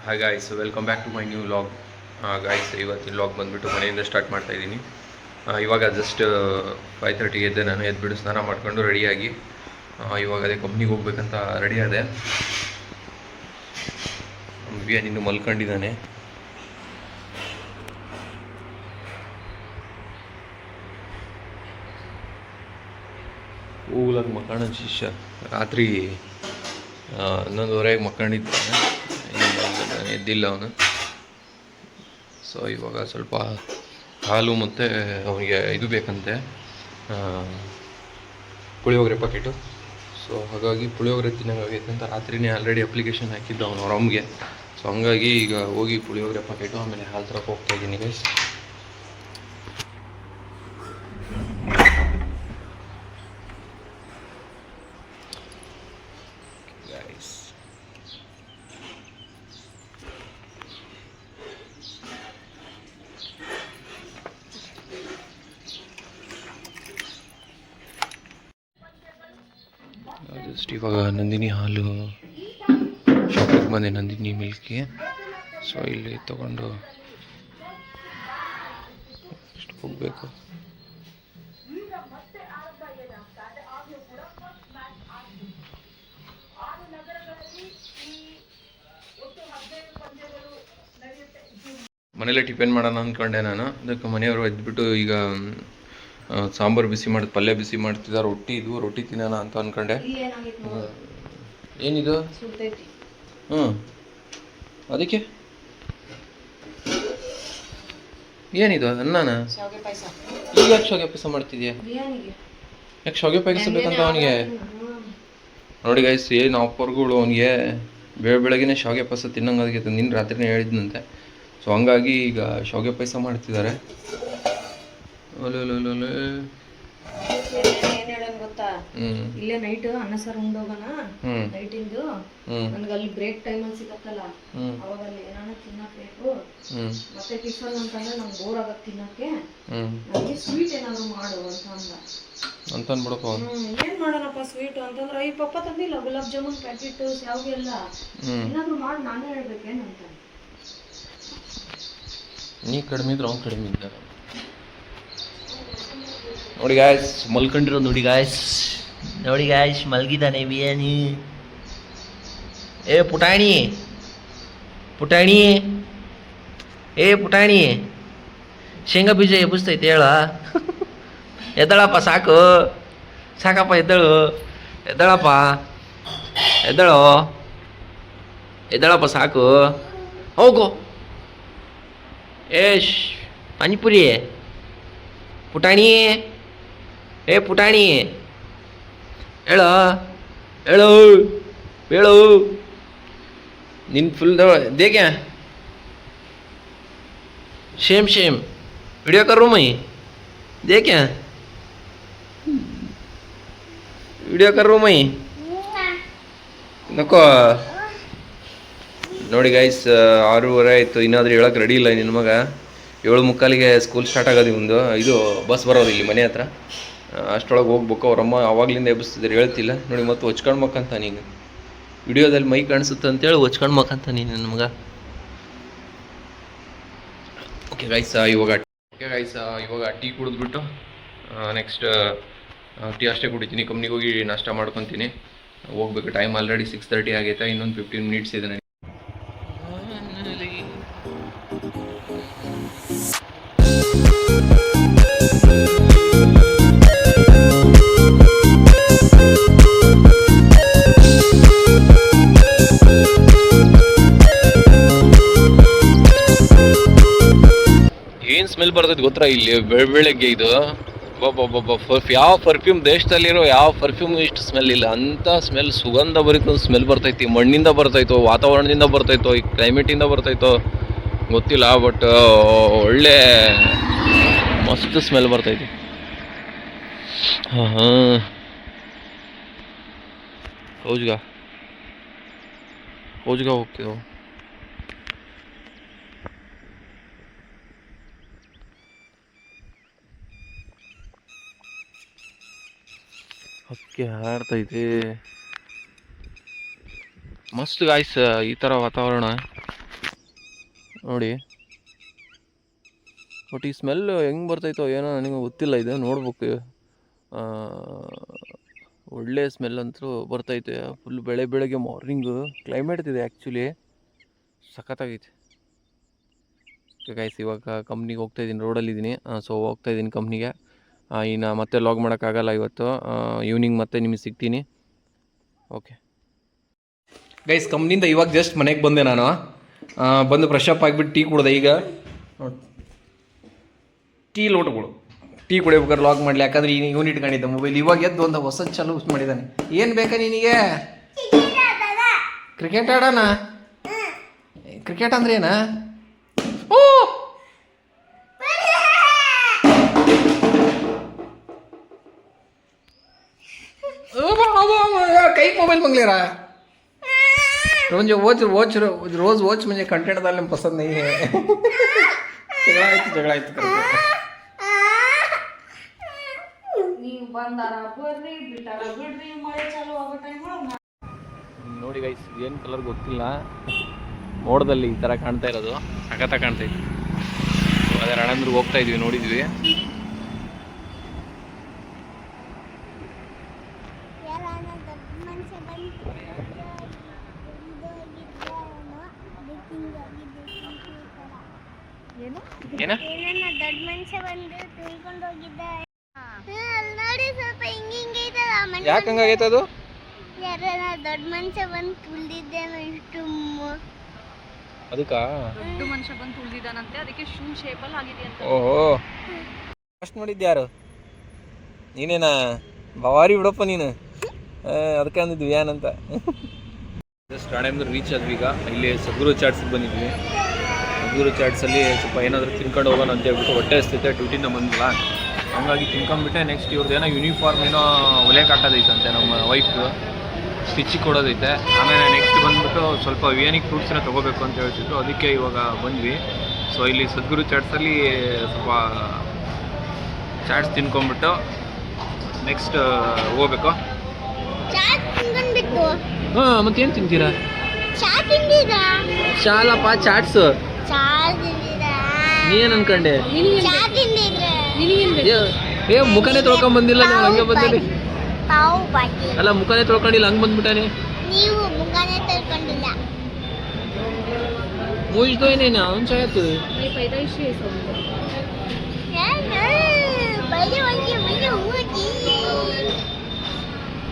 Hi guys, welcome back to my new vlog. Guys, ಇವತ್ತಿನ vlog ಬಂದುಬಿಟ್ಟು ಮನೆಯಿಂದ start ಮಾಡ್ತಾಯಿದ್ದೀನಿ. ಇವಾಗ ಜಸ್ಟ್ 5:30 ಎದ್ದೆ. ನಾನು ಎದ್ಬಿಟ್ಟು ಸ್ನಾನ ಮಾಡ್ಕೊಂಡು ರೆಡಿಯಾಗಿ ಇವಾಗ ಅದೇ ಕಂಪ್ನಿಗೆ ಹೋಗ್ಬೇಕಂತ ರೆಡಿ ಆದೆ. ವಿಯನ್ ಇನ್ನು ಮಲ್ಕೊಂಡಿದ್ದಾನೆ. ಕೂಲಾಗಿ ಮಕ್ಕಣ ಶಿಷ್ಯ. ರಾತ್ರಿ 11:30 ಮಕ್ಕಂಡಿದ್ದಾನೆ, ಎದ್ದಿಲ್ಲ ಅವನು. ಸೊ ಇವಾಗ ಸ್ವಲ್ಪ ಹಾಲು ಮತ್ತು ಅವನಿಗೆ ಇದು ಬೇಕಂತೆ, ಪುಳಿಯೋಗರೆ ಪಾಕೆಟು. ಸೊ ಹಾಗಾಗಿ ಪುಳಿಯೋಗರೆ ತಿನ್ನೋಂಗಾಗೈತೆ ಅಂತ ರಾತ್ರಿನೇ ಆಲ್ರೆಡಿ ಅಪ್ಲಿಕೇಶನ್ ಹಾಕಿದ್ದ ಅವನು ಅವ್ರ ಅಮ್ಮಗೆ. ಸೊ ಹಂಗಾಗಿ ಈಗ ಹೋಗಿ ಪುಳಿಯೋಗರೆ ಪಾಕೆಟು ಆಮೇಲೆ ಹಾಲು ತರಕ್ಕೆ ಹೋಗ್ತಾಯಿದ್ದೀನಿ ಗೈಸ್. ಜಸ್ಟ್ ಇವಾಗ ನಂದಿನಿ ಹಾಲು ಶಾಪಿಗೆ ಬಂದೆ, ನಂದಿನಿ ಮಿಲ್ಕ್ಗೆ. ಸೊ ಇಲ್ಲಿ ತೊಗೊಂಡು ಎಷ್ಟು ಹೋಗಬೇಕು. ಮನೇಲೆ ಟಿಫನ್ ಮಾಡೋಣ ಅಂದ್ಕೊಂಡೆ ನಾನು. ಅದಕ್ಕೆ ಮನೆಯವರು ಎದ್ಬಿಟ್ಟು ಈಗ ಸಾಂಬಾರು ಬಿಸಿ ಮಾಡಿ ಪಲ್ಯ ಬಿಸಿ ಮಾಡ್ತಿದ್ದಾರೆ. ರೊಟ್ಟಿ ತಿನ್ನೋಣ ಅಂತ ಅಂದ್ಕೊಂಡೆ. ಏನಿದು? ಅದಕ್ಕೆ ಏನಿದು? ಅನ್ನನ ಈಗ ಯಾಕೆ ಶಾವಿಗೆ ಪಾಯಸ ಮಾಡ್ತಿದ್ಯಾ? ಯಾಕೆ ಶಾವಿಗೆ ಪಾಯಸ ಬೇಕಂತ ಅವನಿಗೆ? ನೋಡಿ ಗೈಸ್, ಏನು ಆಫರ್ಗಳು ಅವನಿಗೆ. ಬೆಳಗ್ಗೆನೇ ಶಾವಿಗೆ ಪಾಯಸ ತಿನ್ನಂಗೆ ಅದಕ್ಕೆ ನಿನ್ನ ರಾತ್ರಿನೇ ಹೇಳಿದ್ನಂತೆ. ಸೊ ಹಂಗಾಗಿ ಈಗ ಶಾವಿಗೆ ಪಾಯಸ ಮಾಡ್ತಿದ್ದಾರೆ. ಇಲ್ಲೇ ನೈಟ್ ಅನ್ನ ಸಾರು ಉಂಡೋಗೋಣ. ನೈಟಿಂದು ನನ್ಗೆ ಅಲ್ಲಿ ಬ್ರೇಕ್ ಟೈಮ್ ಅಲ್ಲಿ ಸಿಗತ್ತಲ್ಲ, ಅವಾಗ ಅಲ್ಲಿ ಏನಾನ ತಿನ್ನಬೇಕು. ಮತ್ತೆ ಟಿಫನ್ ಅಂತಂದ್ರೆ ನಂಗೆ ಬೋರ್ ಆಗತ್ತೆ ತಿನ್ನಕ್ಕೆ. ನನಗೆ ಸ್ವೀಟ್ ಏನಾದ್ರು ಮಾಡು ಅಂತ ಅಂದ್ಬಿಡಪ್ಪ. ಏನ್ ಮಾಡೋಣಪ್ಪ ಸ್ವೀಟ್ ಅಂತಂದ್ರೆ ಈ ಪಪ್ಪ ತಂದಿಲ್ಲ ಗುಲಾಬ್ ಜಾಮೂನ್ ಪ್ಯಾಕೆಟ್ ಶಾವಿಗೆ ಎಲ್ಲ. ಏನಾದ್ರು ಮಾಡಿ ನಾನೇ ಹೇಳ್ಬೇಕೇನಂತ. ನೀ ಕಡಿಮೆ ಇದ್ರೆ ಅವ್ನು ಕಡಿಮೆ ಇದ್ದ. ನೋಡಿ ಗಾಯ್ಸ್, ಮಲ್ಕೊಂಡಿರೋ ನೋಡಿ ಗಾಯ್ಸ್. ಮಲ್ಗಿದ್ದಾನೆ ಬಿಯಾನಿ. ಏ ಪುಟಾಣಿ ಶೇಂಗಾ ಬೀಜ ಎಬ್ಬಿಸ್ತೈತೆ ಹೇಳ. ಎದ್ದಳಪ್ಪ, ಸಾಕಪ್ಪ, ಎದ್ದಳಪ್ಪ, ಎದ್ದಳಪ್ಪ, ಸಾಕು, ಹೋಗು. ಏಶ್ ಪಾನಿಪುರಿ ಪುಟಾಣಿ, ಪುಟಾಣಿ ಹೇಳು ನಿನ್ನ ಫುಲ್ ದೇಖ್ಯಾ ಶೇಮ್ ವಿಡಿಯೋ ಕರು ಮೈ ದೇಖ್ಯಾ ವಿಡಿಯೋ ಕರು ಮೈ ನಕೋ. ನೋಡಿ ಗೈಸ್, 6:30 ಆಯಿತು, ಇನ್ನಾದರೂ ಹೇಳಕ್ಕೆ ರೆಡಿ ಇಲ್ಲ ನಿನ್ನ ಮಗ. 7:45ಗೆ ಸ್ಕೂಲ್ ಸ್ಟಾರ್ಟ್ ಆಗೋದು ಇವಂದು. ಇದು ಬಸ್ ಬರೋದು ಇಲ್ಲಿ ಮನೆ ಹತ್ರ. ಅಷ್ಟರೊಳಗೆ ಹೋಗ್ಬೇಕು. ಅವ್ರಮ್ಮ ಆವಾಗಲಿಂದ ಎಬ್ಬಿಸ್ತಿದ್ರು, ಹೇಳ್ತಿಲ್ಲ ನೋಡಿ. ಮತ್ತೆ ಹೊಚ್ಕೊಂಡು ಮಕ್ಕಂತ ನೀನು ವಿಡಿಯೋದಲ್ಲಿ ಮೈ ಕಾಣಿಸುತ್ತೆ ಅಂತೇಳಿ ಹೊಚ್ಕೊಂಡು ಮಕ್ಕಂತ ನೀನು ನನ್ನ ಮಗ. ಓಕೆ ಗೈಸ್, ಇವಾಗ ಟೀ ಕುಡಿದ್ಬಿಟ್ಟು ನೆಕ್ಸ್ಟ್ ಟೀ ಅಷ್ಟೇ ಕುಡಿತೀನಿ. ಕಂಪ್ನಿಗೆ ಹೋಗಿ ನಾಷ್ಟ ಮಾಡ್ಕೊತೀನಿ, ಹೋಗ್ಬೇಕು. ಟೈಮ್ ಆಲ್ರೆಡಿ 6:30 ಆಗೈತೆ. ಇನ್ನೊಂದು 15 ಮಿನಿಟ್ಸ್ ಇದೆ ನನಗೆ. ಏನು ಸ್ಮೆಲ್ ಬರ್ತೈತೆ ಗೊತ್ತಾ ಇಲ್ಲಿ ಬೆಳಗ್ಗೆ? ಇದು ಯಾವ ಪರ್ಫ್ಯೂಮ್, ದೇಶದಲ್ಲಿರೋ ಯಾವ ಪರ್ಫ್ಯೂಮ್ ಇಷ್ಟು ಸ್ಮೆಲ್ ಇಲ್ಲ ಅಂತ ಸ್ಮೆಲ್. ಸುಗಂಧ ಭರಿತ ಸ್ಮೆಲ್ ಬರ್ತೈತಿ. ಮಣ್ಣಿಂದ ಬರ್ತೈತೋ, ವಾತಾವರಣದಿಂದ ಬರ್ತೈತೋ, ಈ ಕ್ಲೈಮೇಟಿಂದ ಬರ್ತೈತೋ ಗೊತ್ತಿಲ್ಲ. ಬಟ್ ಒಳ್ಳೆ ಮಸ್ತ್ ಸ್ಮೆಲ್ ಬರ್ತೈತಿ. ಹೌಜ್ಗ ಹೋಗ್ತೀವಿ. ಹಕ್ಕಿ ಹಾಡ್ತೈತೆ. ಮಸ್ತ್ ಗಾಯ್ಸ್ ಈ ಥರ ವಾತಾವರಣ. ನೋಡಿ. ಬಟ್ ಈ ಸ್ಮೆಲ್ ಹೆಂಗೆ ಬರ್ತೈತೋ ಏನೋ ನನಗೆ ಗೊತ್ತಿಲ್ಲ, ಇದು ನೋಡ್ಬೇಕು. ಒಳ್ಳೆ ಸ್ಮೆಲ್ ಅಂತೂ ಬರ್ತೈತೆ. ಫುಲ್ ಬೆಳಗ್ಗೆ ಮಾರ್ನಿಂಗು ಕ್ಲೈಮೇಟ್ ಇದೆ ಆ್ಯಕ್ಚುಲಿ ಸಖತ್ತಾಗೈತೆ. ಗೈಸ್ ಇವಾಗ ಕಂಪ್ನಿಗೆ ಹೋಗ್ತಾಯಿದ್ದೀನಿ, ರೋಡಲ್ಲಿದ್ದೀನಿ. ಸೊ ಹೋಗ್ತಾಯಿದ್ದೀನಿ ಕಂಪ್ನಿಗೆ. ಇನ್ನು ಮತ್ತೆ ಲಾಗ್ ಮಾಡೋಕ್ಕಾಗಲ್ಲ ಇವತ್ತು. ಈವ್ನಿಂಗ್ ಮತ್ತೆ ನಿಮಗೆ ಸಿಗ್ತೀನಿ. ಓಕೆ ಗೈಸ್, ಕಂಪ್ನಿಯಿಂದ ಇವಾಗ ಜಸ್ಟ್ ಮನೆಗೆ ಬಂದೆ ನಾನು. ಬಂದು ಫ್ರೆಶ್ ಅಪ್ ಆಗಿಬಿಟ್ಟು ಟೀ ಕುಡ್ದೆ. ಈಗ ನೋಡಿ ಟೀ ಲೋಟಗಳು, ಟೀ ಕುಡಿಬೇಕಾದ್ರೆ ಲಾಗ್ ಮಾಡಲಿ, ಯಾಕಂದ್ರೆ ಈಗ ಇವನು ಇಟ್ಕೊಂಡಿದ್ದೆ ಮೊಬೈಲ್. ಇವಾಗ ಎದ್ದು ಒಂದು ಹೊಸ ಚಾಲು ಮಾಡಿದ್ದಾನೆ. ಏನು ಬೇಕಾ ನಿನಗೆ? ಕ್ರಿಕೆಟ್ ಆಡೋಣ? ಕ್ರಿಕೆಟ್ ಅಂದ್ರೆ ಏನ? ಓ ಕೈ मोबाइल मंग ले रहा है। रोज वॉच मुझे कंटेंट डालने में पसंद नहीं है। झगड़ा आयತು ನೋಡಿ ಗೈಸ್, ಏನು ಕಲರ್ ಗೊತ್ತಿಲ್ಲ, ಮೋಡದಲ್ಲಿ ಈ ಥರ ಕಾಣ್ತಾ ಇರೋದು ಸಖತ್ತ ಕಾಣ್ತೈತಿ. ಅದೇ ರಣಂದ್ರಿಗೆ ಹೋಗ್ತಾ ಇದೀವಿ, ನೋಡಿದ್ವಿ. ಏನ ದೊಡ್ಡ ಮನುಷ್ಯ ಬಂದು ತುಳ್ಕೊಂಡು ಹೋಗಿದ್ದ. ನೋಡಿ ಸ್ವಲ್ಪ ಹಿಂಗೆ ಯಾಕೆ ಹಂಗಾಗೈತೆ ಅದು? ಯಾರನ ದೊಡ್ಡ ಮನುಷ್ಯ ಬಂದು ತುಳ್ದಿದ್ದೇನೋ ಇಷ್ಟು. ಅದಕ್ಕ ದೊಡ್ಡ ಮನುಷ್ಯ ಬಂದು ತುಳ್ದಿದ್ದಾನಂತೆ, ಅದಕ್ಕೆ ಶೂ ಶೇಪಲ್ಲಿ ಆಗಿದೆ ಅಂತ. ಓಹೋ, ಫಸ್ಟ್ ನೋಡಿದ್ದು ಯಾರು? ನೀನೇನಾ? ಬವಾರಿ ಬಿಡಪ್ಪ ನೀನು. ಅದಕ್ಕೆ ಅಂದಿದ್ವಿ ಏನಂತ. ಜಸ್ಟ್ ರಾಣೇಂದ್ರ ರೀಚ್ ಆದ್ವಿ. ಈಗ ಇಲ್ಲಿ ಸದ್ಗುರು ಚಾಟ್ಸ್ಗೆ ಬಂದಿದ್ವಿ. ಸದ್ಗುರು ಚಾಟ್ಸಲ್ಲಿ ಸ್ವಲ್ಪ ಏನಾದರೂ ತಿನ್ಕೊಂಡು ಹೋಗೋಣ ಅಂತ ಹೇಳ್ಬಿಟ್ಟು ಹೊಟ್ಟೆ ಹಸ್ತೈತೆ, ಡ್ಯೂಟಿಯಿಂದ ಬಂದಿಲ್ಲ. ಹಂಗಾಗಿ ತಿನ್ಕೊಂಡ್ಬಿಟ್ಟೆ. ನೆಕ್ಸ್ಟ್ ಇವ್ರದ್ದೇನೋ ಯೂನಿಫಾರ್ಮ್ ಏನೋ ಹೊಲೆಗೆ ಹಾಕೋದೈತಂತೆ ನಮ್ಮ ವೈಫ್ದು, ಸ್ಟಿಚಿಗೆ ಕೊಡೋದೈತೆ. ಆಮೇಲೆ ನೆಕ್ಸ್ಟ್ ಬಂದ್ಬಿಟ್ಟು ಸ್ವಲ್ಪ ವಿಯಾನಿಕ್ ಫ್ರೂಟ್ಸನ್ನ ತೊಗೋಬೇಕು ಅಂತ ಹೇಳ್ತಿದ್ರು, ಅದಕ್ಕೆ ಇವಾಗ ಬಂದ್ವಿ. ಸೊ ಇಲ್ಲಿ ಸದ್ಗುರು ಚಾಟ್ಸಲ್ಲಿ ಸ್ವಲ್ಪ ಚಾಟ್ಸ್ ತಿನ್ಕೊಂಡ್ಬಿಟ್ಟು ನೆಕ್ಸ್ಟ್ ಹೋಗ್ಬೇಕು. ಹಾಂ, ಮತ್ತೇನು ತಿಂತೀರಾ? ಶಾಲಪ್ಪ ಚಾಟ್ಸ್. ನೀನ್ ಅನ್ಕೊಂಡೆ? ಏ ಮುಖನೇ ತೊಳ್ಕೊಂಡ್ ಬಂದಿಲ್ಲ, ಹಂಗೆ ಬಂದಿಲ್ಲ. ಅಲ್ಲ ಮುಖನೇ ತೊಳ್ಕೊಂಡಿಲ್ಲ, ಹಂಗೆ ಬಂದ್ಬಿಟ್ಟಾನೆ. मुझ तो ही नहीं ना उन शायद नहीं पैदाइश है सब पहले वाली मुझे हुआ थी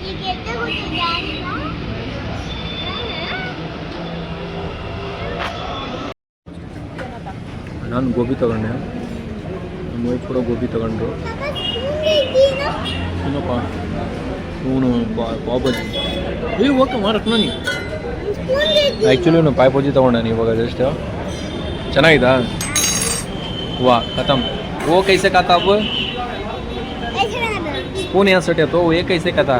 ये कहते हो जाएगा ನಾನು ಗೋಬಿ ತಗೊಂಡೆ, ನಮ್ಮ ವೈಫ್ ಕೂಡ ಗೋಬಿ ತಗೊಂಡ್ರು. ಏನಪ್ಪ ಇವನು ಪಾವ್ ಬಜ್ಜಿ. ಓಕೆ ಮಾರಕ್ ನಾನು ಆ್ಯಕ್ಚುಲಿ ಇವನು ಪಾವ್ ಬಜ್ಜಿ ತೊಗೊಂಡಾನೆ ಇವಾಗ ಜಸ್ಟ್. ಚೆನ್ನಾಗಿದಾ? ವಾ ಖತಮ್. वो कैसे खाता अब? स्पून यहाँ सटे तो ये कैसे खाता?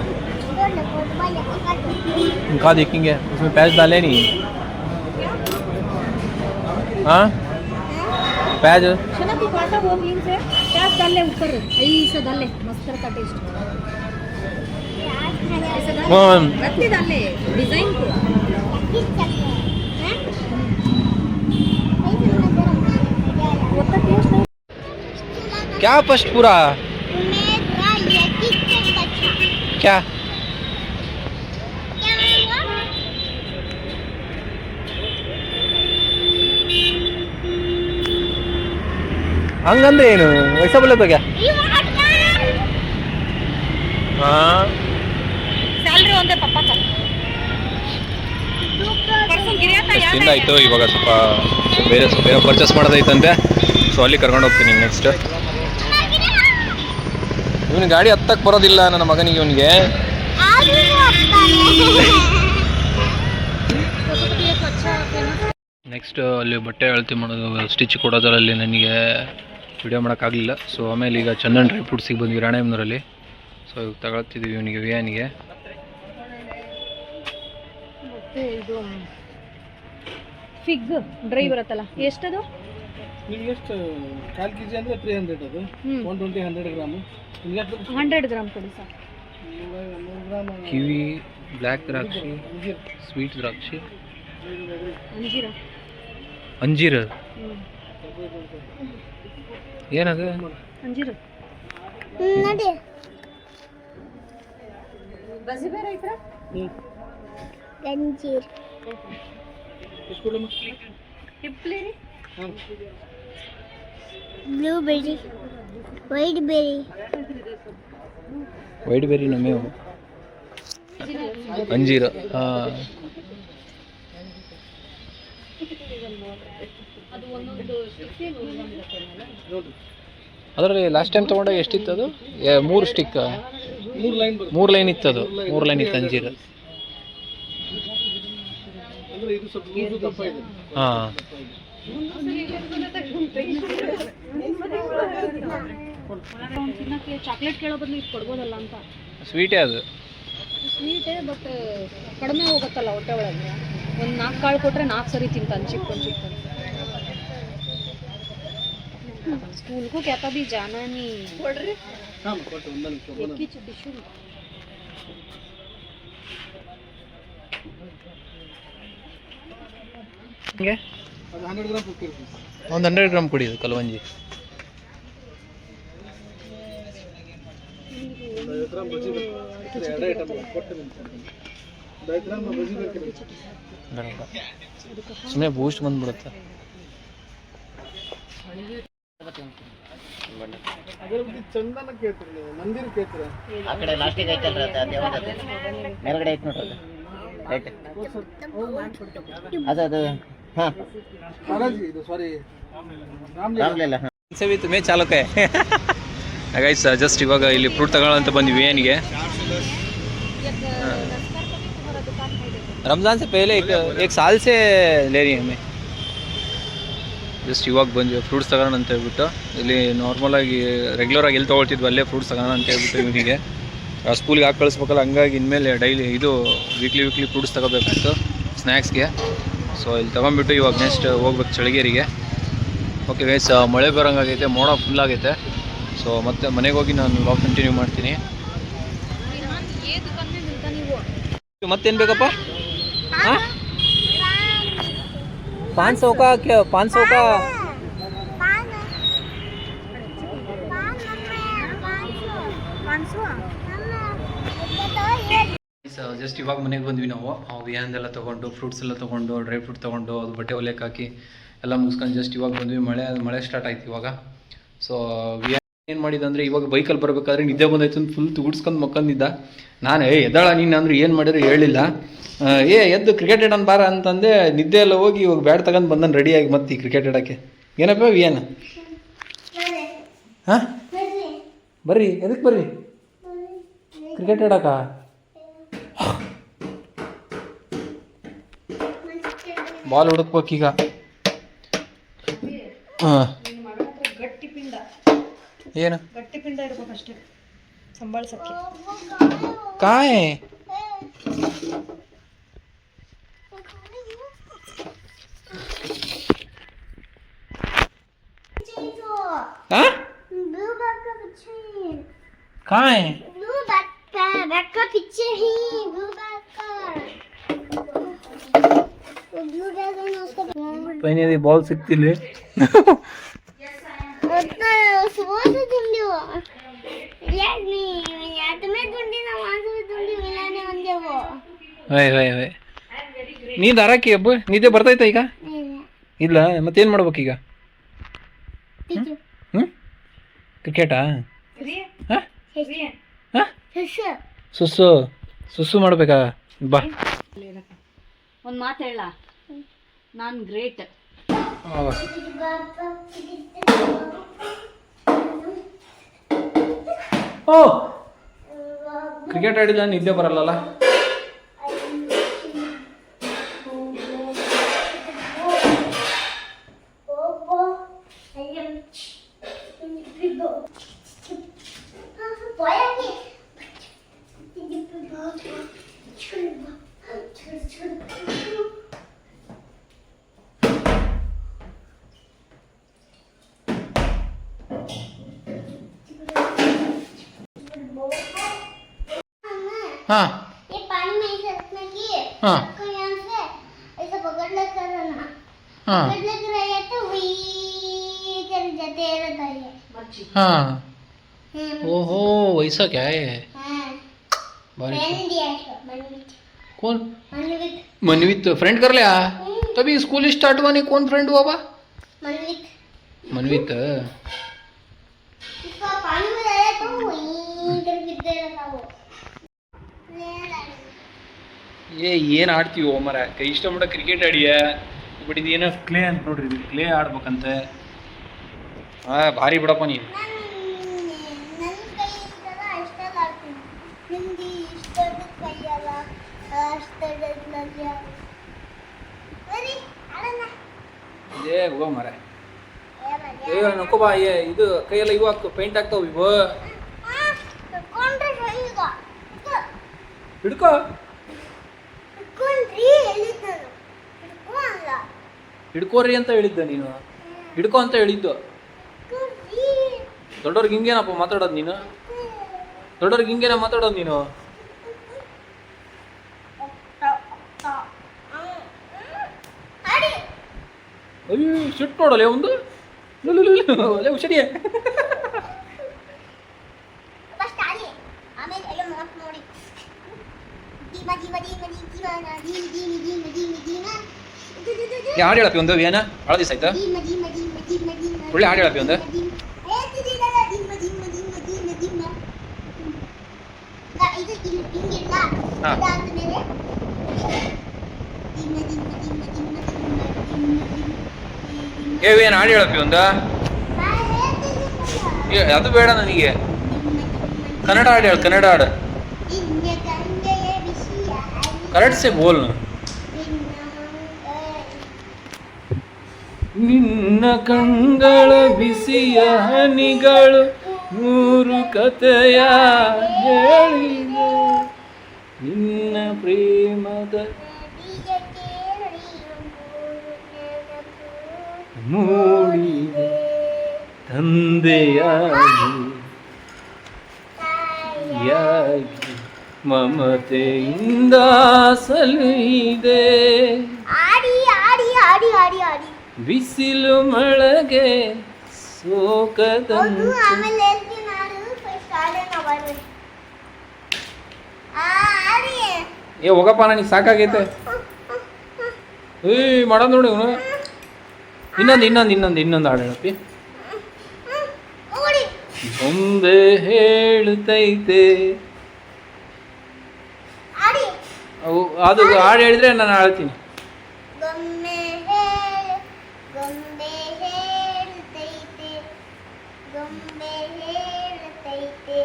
खा देखेंगे, उसमें प्याज डाले नहीं? हाँ प्याज चलो तू काटा वो क्लीन से प्याज डाल ले ऊपर ऐसे डाल ले मस्त का टेस्ट ऐसे डाल रत्ती डाल ले डिजाइन को वो तो टेस्ट क्या फर्स्ट पूरा क्या हंगंदे ಏನು वैसा बोले तो क्या? हाँ सैलरी ಒಂದೇ ಪಪ್ಪ का ತಿಂದ ಆಯ್ತು. ಇವಾಗ ಸ್ವಲ್ಪ ಬೇರೆ ಪರ್ಚೇಸ್ ಮಾಡೋದೈತಂತೆ, ಸೊ ಅಲ್ಲಿ ಕರ್ಕೊಂಡು ಹೋಗ್ತೀನಿ ನೆಕ್ಸ್ಟ್. ಇವನು ಗಾಡಿ ಹತ್ತಕ್ಕೆ ಬರೋದಿಲ್ಲ ನನ್ನ ಮಗನಿಗೆ. ಇವನಿಗೆ ನೆಕ್ಸ್ಟ್ ಅಲ್ಲಿ ಬಟ್ಟೆ ಅಳತೆ ಮಾಡೋದು, ಸ್ಟಿಚ್ ಕೊಡೋದ್ರಲ್ಲಿ ನನಗೆ ವಿಡಿಯೋ ಮಾಡೋಕ್ಕಾಗಲಿಲ್ಲ. ಸೊ ಆಮೇಲೆ ಈಗ ಚಂದನ್ ಡ್ರೈ ಫ್ರೂಟ್ಸಿಗೆ ಬಂದ್ವಿ ರಾಣೇಬೆನ್ನೂರಲ್ಲಿ. ಸೊ ಇವಾಗ ತಗೊಳ್ತಿದ್ದೀವಿ ಇವನಿಗೆ ವಿಯಾನಿಗೆ. ಇದು ಫಿಗ್ ಡ್ರೈ ಬರುತ್ತಲ್ಲ, ಎಷ್ಟದು? ನಿಮಗೆ ಎಷ್ಟು? 4 kg ಅಂದರೆ 300 ಅದು 120 100 ಗ್ರಾಮು. 100 ಗ್ರಾಮ್ ಕೊಡಿ ಸರ್. ಕಿವಿ, ಬ್ಲ್ಯಾಕ್ ದ್ರಾಕ್ಷಿ, ಸ್ವೀಟ್ ದ್ರಾಕ್ಷಿ, ಅಂಜೀರ ಅಂಜೀರ ಏನದು? ಅಂಜೀರು ಬಸಿ ಬೇರೆ ಐತ್ರ ಗಂಜೀರ್ ಹಿಪ್ಲಿ ರೀ blueberry white berry white berry ನಮೇವು ಅಂಜೀರ. ಹಾಂ, ಅದರಲ್ಲಿ ಲಾಸ್ಟ್ ಟೈಮ್ ತೊಗೊಂಡಾಗ ಎಷ್ಟಿತ್ತು ಅದು? 3 ಸ್ಟಿಕ್, 3 ಲೈನ್ ಇತ್ತು. ಅದು 3 ಲೈನ್ ಇತ್ತು ಅಂಜೀರ. ಹಾಂ, ತಿನ್ನಕ್ಕೆ ಚಾಕ್ಲೇಟ್ ಕೇಳೋ ಬದಲು ಇದು ಕೊಡ್ಬೋದಲ್ಲ ಅಂತ. ಸ್ವೀಟೇ ಅದು. ಸ್ವೀಟೇ ಬಟ್ ಕಡಿಮೆ ಹೋಗುತ್ತಲ್ಲ ಹೊಟ್ಟೆ ಒಳಗೆ. ಒಂದು 4 ಕಾಳು ಕೊಟ್ಟರೆ 4 ಸರಿ ತಿಂತಾನೆ ಚಿಕ್ಕನ್. स्कूल को कहता भी जाना नहीं पढ़ रहे एक ही टिश्यू ಹಿಂಗೆ ಅದು 100 ಗ್ರಾಮ್ ಕೊಟ್ಟಿರ್ತೀವಿ. ಒಂದು 100 ಗ್ರಾಮ್ ಕೊಡಿ ಅದು ಕಲವಂಜಿ. 50 ಗ್ರಾಮ್ ಬಜ್ಜಿ ಬೇಕು. ಎರಡು ಐಟಮ್ ಕೊಟ್ಟು 50 ಗ್ರಾಮ್ ಬಜ್ಜಿ ಬೇಕಿಲ್ಲ. ಸುಮ್ಮನೆ ಬೂಸ್ಟ್ ಬಂದ್ಬಿಡುತ್ತೆ. ಅದರ ಬಗ್ಗೆ ಚಂದನ ಕೇಳ್ತೀರಿ ನೀವು, ಮಂದಿರ ಕೇಳ್ತೀರಾ? ಆ ಕಡೆ ಲಾಸ್ಟಿಗೆ ಐತಲ್ರಿ ಅದು ದೇವರದು ಮೇಲ್ಗಡೆ ಐತೆ ನೋಡ್ರಿ ಅದು ರೈಟ್ ಅದು ಹಾಂ ಬಾಲಾಜಿ ಇದು ಸಾರಿ ರಾಮ್ಲೀಲಾ ಸವಿ ತುಮೇ ಚಾಲಕ ಗೈಸ್. ಜಸ್ಟ್ ಇವಾಗ ಇಲ್ಲಿ ಫ್ರೂಟ್ ತಗೊಳ್ಳೋ ಅಂತ ಬಂದ್ವಿ ಏನಿಗೆ. रमज़ान से पहले एक साल से ले रही है हमें. ಜಸ್ಟ್ ಇವಾಗ ಬಂದ್ವಿ ಫ್ರೂಟ್ಸ್ ತಗೋಣ ಅಂತ ಹೇಳ್ಬಿಟ್ಟು. ಇಲ್ಲಿ ನಾರ್ಮಲಾಗಿ ರೆಗ್ಯುಲರಾಗಿ ಎಲ್ಲಿ ತೊಗೊಳ್ತಿದ್ವಿ ಅಲ್ಲೇ ಫ್ರೂಟ್ಸ್ ತಗೋಣ ಅಂತ ಹೇಳ್ಬಿಟ್ಟು ಇವನಿಗೆ ಸ್ಕೂಲಿಗೆ ಹಾಕಿ ಕಳಿಸ್ಬೇಕಲ್ಲ, ಹಂಗಾಗಿ ಇನ್ಮೇಲೆ ಡೈಲಿ ಇದು ವೀಕ್ಲಿ ಫ್ರೂಟ್ಸ್ ತಗೋಬೇಕಾಯ್ತು ಸ್ನ್ಯಾಕ್ಸ್ಗೆ. ಸೊ ಇಲ್ಲಿ ತೊಗೊಂಡ್ಬಿಟ್ಟು ಇವಾಗ ನೆಕ್ಸ್ಟ್ ಹೋಗ್ಬೇಕು ಚಳಿಗೇರಿಗೆ. ಓಕೆ ಗೈಸ್, ಮಳೆ ಬರೋಂಗಾಗೈತೆ, ಮೋಡ ಫುಲ್ ಆಗೈತೆ. ಸೊ ಮತ್ತೆ ಮನೆಗೆ ಹೋಗಿ ನಾನು ವ್ಲಾಗ್ ಕಂಟಿನ್ಯೂ ಮಾಡ್ತೀನಿ. ಮತ್ತೇನು ಬೇಕಪ್ಪ? ಹಾಂ 500 का क्या? 500 का ಜಸ್ಟ್ ಇವಾಗ ಮನೆಗೆ ಬಂದ್ವಿ ನಾವು. ವಿಹಾನ್ದೆಲ್ಲ ತೊಗೊಂಡು ಫ್ರೂಟ್ಸ್ ಎಲ್ಲ ತೊಗೊಂಡು ಡ್ರೈ ಫ್ರೂಟ್ ತೊಗೊಂಡು ಅದು ಬಟ್ಟೆ ಹೊಲಿಯಕ್ಕೆ ಹಾಕಿ ಎಲ್ಲ ಮುಗಿಸ್ಕೊಂಡು ಜಸ್ಟ್ ಇವಾಗ ಬಂದ್ವಿ. ಮಳೆ ಸ್ಟಾರ್ಟ್ ಆಯ್ತು ಇವಾಗ. ಸೊ ವಿಹಾನ್ ಏನು ಮಾಡಿದ ಅಂದರೆ ಇವಾಗ ಬೈಕಲ್ಲಿ ಬರಬೇಕಾದ್ರೆ ನಿದ್ದೆ ಬಂದಾಯ್ತು ಅಂತ ಫುಲ್ ತುಗುಡ್ಸ್ಕೊಂಡು ಮಕ್ಕಂದಿದ್ದ. ನಾನು ಎದ್ದಾಳ ನೀನು ಅಂದ್ರೆ ಏನು ಮಾಡಿದ್ರೆ ಹೇಳಿಲ್ಲ. ಎದ್ದು ಕ್ರಿಕೆಟ್ ಆಡೋಣ ಬಾರ ಅಂತಂದೆ. ನಿದ್ದೆ ಎಲ್ಲ ಹೋಗಿ ಇವಾಗ ಬ್ಯಾಟ್ ತಗೊಂಡು ಬಂದನು ರೆಡಿಯಾಗಿ ಮತ್ತೆ ಕ್ರಿಕೆಟ್ ಆಡೋಕ್ಕೆ. ಏನಪ್ಪ ವಿಯಾನ? ಹಾಂ ಬರ್ರಿ, ಎದಕ್ಕೆ ಬರ್ರಿ ಕ್ರಿಕೆಟ್ ಆಡೋಕ? ಬಾಲ್ ಹುಡುಕ್ಬೇಕೀಗ. ಹಾಂ ಗಟ್ಟಿ ಪಿಂಡ, ಏನು ಗಟ್ಟಿ ಪಿಂಡ ಇರ್ಬೇಕಷ್ಟೇ ಸಂಭಾಳಿಸಕ್ಕೆ. ಕಾಯ್ हाँ? ब्लू बैग का पीछे ही कहाँ है? ब्लू बैग का पीछे ही ब्लू बैग का ब्लू बैग है ना उसका पहने दी बॉल सिक्ती ले तो सुबह से ढूंढी वो यार नहीं यार तुम्हें ढूंढी ना वहाँ से भी ढूंढी मिलाने बंदे वो ವೈ ನೀನು ಆರಾಕಿ ಹಬ್ಬ ನಿದ್ದೆ ಬರ್ತೈತಾ ಈಗ? ಇಲ್ಲ ಮತ್ತೇನು ಮಾಡ್ಬೇಕೀಗ? ಹ್ಞೂ ಕ್ರಿಕೆಟಾ? ಹಾಂ ಹಾಂ ಸುಸ್ಸು ಮಾಡ್ಬೇಕಾ? ಬಾ ಒಂದು ಮಾತು ಹೇಳ, ನಾನು ಗ್ರೇಟ್. ಓ ಕ್ರಿಕೆಟ್ ಆಡಿಲ್ಲ ನಿದ್ದೆ ಬರಲ್ಲಲ್ಲ. हाँ ये पानी में ऐसे रखना कि हाँ आपको यहाँ से ऐसे पकड़ लेकर रहना, हाँ पकड़ लेकर रहे तो वही जते रहता है मच्छी हाँ ओहो वैसा क्या है हाँ बारिश फ्रेंड दिया है मनवित कौन मनवित मनवित फ्रेंड कर लिया तभी स्कूल स्टार्ट हुआ नहीं कौन फ्रेंड हुआ बा मनवित मनवित इसका पानी में डाला तो वहीं इधर गिरते रहता वो ले ಏನು ಆಡ್ತೀವೋ ಮರ ಕೈ ಇಷ್ಟ ಮಟ್ಟ ಕ್ರಿಕೆಟ್ ಆಡಿಯ ಬಟ್ ಇದೇನೋ ಕ್ಲೇ ಅಂತ ನೋಡ್ರಿ ಇದು ಕ್ಲೇ ಆಡ್ಬೇಕಂತೆ ಭಾರಿ ಬಿಡಪ್ಪ ನೀನು ನನ್ನ ಕೈ ಇಷ್ಟಲ್ಲ ಅಷ್ಟಲ್ಲ ಆಡ್ತೀನಿ ನಿಮ್ದು ಇಷ್ಟದ ಕೈಯಲ್ಲ ಅಷ್ಟದ ಬರೀ ಆಡೋಣ ಏ ಹೋಗೋ ಮರ ಏ ನಕ್ಕೋ ಬಾ ಇದು ಕೈಯೆಲ್ಲ ಇವು ಪೇಂಟ್ ಆಗ್ತಾವ ಇವು ಕೊಂಡ್ರೆ ಈಗ ಹಿಡ್ಕೋ ಕೊಂಡ್ರಿ ಹೇಳಿದ್ದನು ಹಿಡ್ಕೊ ಅಲ್ಲ ಹಿಡ್ಕೋರಿ ಅಂತ ಹೇಳಿದ್ದ ನೀನು ಹಿಡ್ಕೋ ಅಂತ ಹೇಳಿದ್ದು ಕೊಂಡ್ರಿ ದೊಡ್ಡವ್ರಿಗೆ ಹಿಂಗೇನಪ್ಪ ಮಾತಾಡೋದು ನೀನು ದೊಡ್ಡವ್ರಿಗೆ ಹಿಂಗೇನ ಮಾತಾಡೋದು ನೀನು ಆಡಿ ಅಯ್ಯೋ ಸಿಟ್ಟು ನೋಡಲ್ಲ ಒಂದು ಅಲ್ಲೇ ಹುಷಾರಿಯೇ ಫಸ್ಟ್ ಆಡಿ ಆಮೇಲೆ ಎಲ್ಲ ಮಾತ್ ನೋಡಿ ದೀಮ ದೀಮ ದೀಮ ದೀಮ ದೀಮ ದೀಮ ದೀಮ ದೀಮ ದೀಮ ಹಾಡು ಹೇಳಪ್ಪಿ ಒಂದು ಏನ ಭಾಳ ದಿವಸ ಆಯ್ತಾ ದೀಮ ದೀಮ ದೀಮ ದೀಮ ದೀಮ ಒಳ್ಳೆ ಹಾಡು ಹೇಳಪ್ಪಿ ಒಂದು ಇದು ಹಿಂಗಿಲ್ಲ ಹಾ. ಇದಾದ್ಮೇಲೆ ದೀಮ ದೀಮ ದೀಮ ದೀಮ ದೀಮ ಏನು ಹಾಡು ಹೇಳಪ್ಪಿ ಒಂದು ಅದು ಬೇಡ ನನಗೆ ಕನ್ನಡ ಹಾಡು ಹೇಳು ಕನ್ನಡ ಹಾಡು ಕರೆಕ್ಟ್ ಸೆ ಬೋಲ್ ನಿನ್ನ ಕಂಗಳ ಬಿಸಿಯ ಹನಿಗಳು ನೂರು ಕಥೆಯ ಹೇಳಿದೆ ನಿನ್ನ ಪ್ರೇಮದ ಮೂಡಿದೆ ತಂದೆಯಾಗಿ ಯಾಗಿ ಮಮತೆಯಿಂದ ಸಲುಹಿದೆ ಆಡಿ ಆಡಿ ಆಡಿ ಆಡಿ ಆಡಿ ಬಿಸಿಲು ಮಳೆಗೆ ಹೌದು ಸೋಕದಂತೆ ಆಮೇಲೆ ಹೇಳ್ತೀನಿ ನಾನು ಫಸ್ಟ್ ಆಡೋಣ ಬರ್ರಿ ಆಡಿ ಏ ಹೋಗಪ್ಪ ನನಗೆ ಸಾಕಾಗೈತೆ ಏಯ್ ಮಾಡೋದು ನೋಡಿ ಅವನು ಇನ್ನೊಂದು ಹಾಡು ಹೇಳಪ್ಪಿ ಓಡಿ ಬೊಂಬೆ ಹೇಳುತ್ತೈತೆ ಆಡಿ ಅದು ಹಾಡು ಹೇಳಿದ್ರೆ ನಾನು ಹೇಳ್ತೀನಿ ಗೊಂಬೆ ಹೇಳುತ್ತೈತೆ ಗೊಂಬೆ ಹೇಳುತ್ತೈತೆ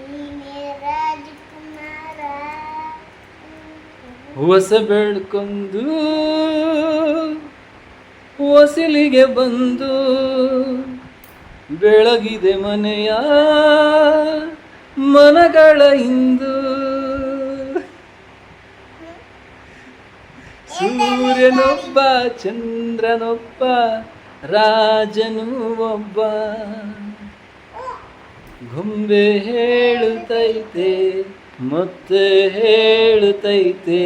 ನೀನೇ ರಾಜಕುಮಾರ ಹೊಸ ಬೆಳ್ಕೊಂಡು ಹೊಸಲಿಗೆ ಬಂದು ಬೆಳಗಿದೆ ಮನೆಯ ಮನಗಳ ಇಂದು ಸೂರ್ಯನೊಬ್ಬ ಚಂದ್ರನೊಬ್ಬ ರಾಜನು ಒಬ್ಬ ಗೊಂಬೆ ಹೇಳುತ್ತೈತೆ ಮತ್ತೆ ಹೇಳುತ್ತೈತೆ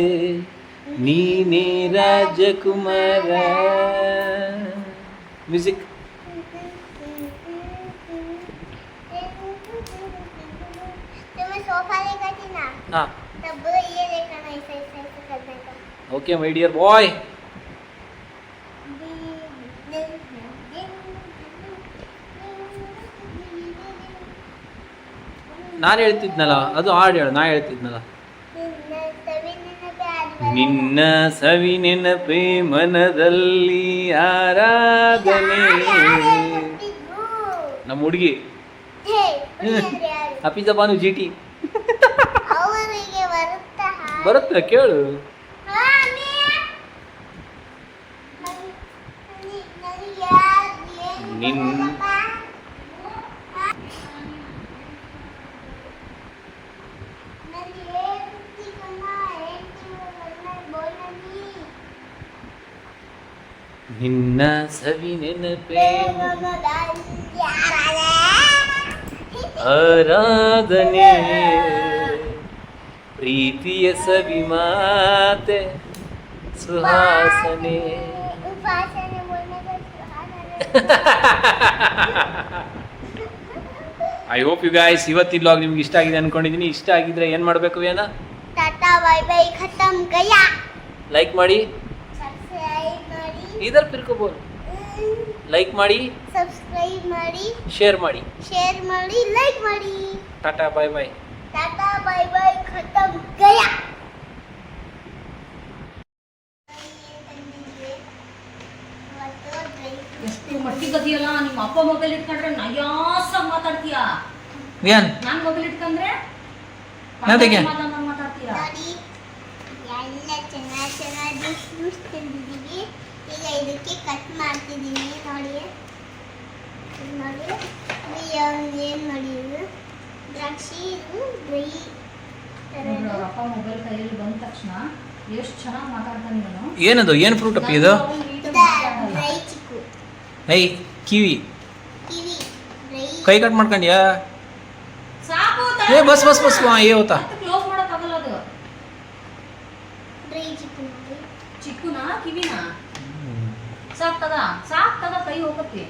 ನೀನೇ ರಾಜಕುಮಾರ ಮ್ಯೂಸಿಕ್ तुम्हें सोफा लेकर थी ना हाँ तब ये देखना ऐसे ऐसे ऐसे करने का ओके माय डियर बॉय ನಾನು ಹೇಳ್ತಿದ್ನಲ್ಲ ಅದು ಹಾಡು ಹೇಳು ನಾ ಹೇಳ್ತಿದ್ನಲ್ಲ ನಿನ್ನ ಸವಿ ನೆನಪೇ ಮನದಲ್ಲಿ ಆರಾಧನೆ ನಮ್ಮ ಹುಡುಗಿ ಅಪಿಜ ಬಾನು ಜಿಟಿ ಅವರಿಗೆ ಬರುತ್ತಾ ಬರುತ್ತೆ ಕೇಳು ನಿನ್ನ ನಿನ್ನ ಸವಿ ನೆನಪೇ ಆರಾಧನೆ ಪ್ರೀತಿಯ ಸವಿ ಮಾತೆ ಸುಹಾಸನೆ उपासना बोलने का सुहाना ಐ ಹೋಪ್ ಯು ಗೈಸ್ ಇವತ್ತಿನ ವ್ಲಾಗ್ ನಿಮ್ಗೆ ಇಷ್ಟ ಆಗಿದೆ ಅನ್ಕೊಂಡಿದ್ದೀನಿ. ಇಷ್ಟ ಆಗಿದ್ರೆ ಏನು ಮಾಡಬೇಕು ಏನ? टाटा बाय बाय खत्म गया. ಲೈಕ್ ಮಾಡಿ, सब्सक्राइब ಮಾಡಿ, ಇದರ ಪಿರ್ಕೋಬೋದು. ಲೈಕ್ ಮಾಡಿ, ಸಬ್ಸ್ಕ್ರೈಬ್ ಮಾಡಿ, ಶೇರ್ ಮಾಡಿ, ಲೈಕ್ ಮಾಡಿ. ಟಾಟಾ ಬಾಯ್ ಬಾಯ್. टाटा बाय बाय खत्म गया. ಎಷ್ಟು ಮಟ್ಟಿಗದಿಯಲ್ಲ ನಿಮ್ಮ ಅಪ್ಪ ಮೊಬೈಲ್ ಇಟ್ಕೊಂಡ್ರೆ ನಯಾಸಾಗಿ ಮಾತಾಡ್ತೀಯಾ. ಏನ್ ನಾನ್ ಮೊಬೈಲ್ ಇಟ್ಕೊಂಡ್ರೆ ಯಾವ್ದಕ್ಕೆ? ಮಾತಾಡ್ತೀಯಾ. ನೋಡಿ ಎಲ್ಲ ಚೆನ್ನಾಗಿ ಜ್ಯೂಸ್ ತಂದಿದ್ದೀವಿ. ಈಗ ಇದಕ್ಕೆ ಕಟ್ ಮಾಡ್ತಿದ್ದೀನಿ. ನೋಡಿ ಏನು ಮಾಡಿ ದ್ರಾಕ್ಷಿ ಇದು ಡ್ರೈ ನೋಡು, ಅವ್ರ ಅಪ್ಪ ಮೊಬೈಲ್ ಕೈಯಲ್ಲಿ ಬಂದ ತಕ್ಷಣ ಎಷ್ಟು ಚೆನ್ನಾಗಿ ಮಾತಾಡ್ತಾನೆ ಇವನು. ಏನದು? ಏನು ಫ್ರೂಟ್ ಅಪ್ಪ ಇದು? ಡ್ರೈ ಚಿಕ್ಕು ಐ ಕಿವಿ ಕಿವಿ ಡ್ರೈ ಕೈ ಕಟ್ ಮಾಡ್ಕೊಂಡ್ಯಾ? ಸಾಕು ಏ ಬಸ್ ಬಸ್ ಬಸ್ ಏ ಹೋತಾ ಕ್ಲೋಸ್ ಮಾಡೋಕ್ಕಾಗಲ್ಲ ಅದು. ಡ್ರೈ ಚಿಕ್ಕು ನೋಡಿ. ಚಿಕ್ಕುನಾ ಕಿವಿನಾ? ಸಾಕ್ ತಗ ಕೈ ಹೋಗತ್ತೆ.